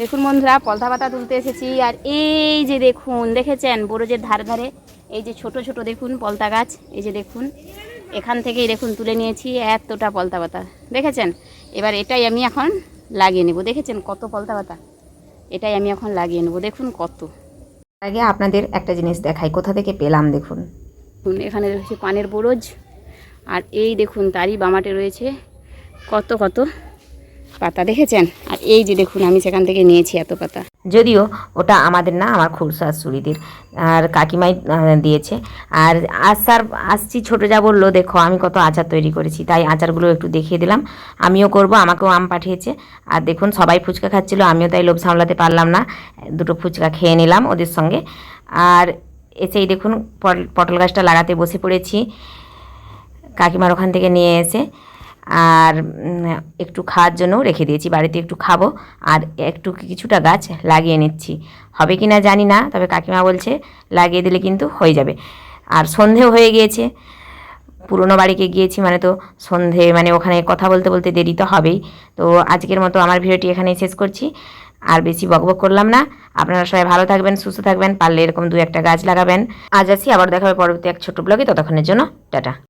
দেখুন বন্ধুরা, পলতা পাতা তুলতে এসেছি। আর এই যে দেখুন, দেখেছেন বরজের ধারে ধারে এই যে ছোট ছোট দেখুন পলতা গাছ, এই যে দেখুন এখান থেকেই দেখুন তুলে নিয়েছি এতটা পলতা পাতা, দেখেছেন। এবার এটাই আমি এখন লাগিয়ে নেব। দেখেছেন কত পলতা পাতা, এটাই আমি এখন লাগিয়ে নেব। দেখুন কত। আগে আপনাদের একটা জিনিস দেখাই, কোথা থেকে পেলাম দেখুন। এখানে রয়েছে পানের বরজ, আর এই দেখুন তারই বামাটে রয়েছে কত কত পাতা, দেখেছেন। আর এই যে দেখুন আমি সেখান থেকে নিয়েছি এত পাতা। যদিও ওটা আমাদের না, আমার খুড়শাশুড়িদের, আর কাকিমাই দিয়েছে। আর আসছি ছোটো যা বললো, দেখো আমি কত আচার তৈরি করেছি, তাই আচারগুলো একটু দেখিয়ে দিলাম। আমিও করব, আমাকেও আম পাঠিয়েছে। আর দেখুন সবাই ফুচকা খাচ্ছিলো, আমিও তাই লোভ সামলাতে পারলাম না, দুটো ফুচকা খেয়ে নিলাম ওদের সঙ্গে। আর এসেই দেখুন পটল গাছটা লাগাতে বসে পড়েছি, কাকিমার ওখান থেকে নিয়ে এসে। আর একটু খাওয়ার জন্যও রেখে দিয়েছি, বাড়িতে একটু খাবো। আর একটু কিছুটা গাছ লাগিয়ে নিচ্ছি, হবে কি না জানি না, তবে কাকিমা বলছে লাগিয়ে দিলে কিন্তু হয়ে যাবে। আর সন্ধেও হয়ে গিয়েছে, পুরনো বাড়িতে গিয়েছি মানে তো সন্ধে, মানে ওখানে কথা বলতে বলতে দেরি তো হবেই। তো আজকের মতো আমার ভিডিওটি এখানেই শেষ করছি, আর বেশি বকবক করলাম না। আপনারা সবাই ভালো থাকবেন, সুস্থ থাকবেন, পারলে এরকম 2-1টা গাছ লাগাবেন। আজ আসি, আবার দেখা হবে পরবর্তী এক ছোট ব্লগে। ততক্ষণের জন্য টাটা।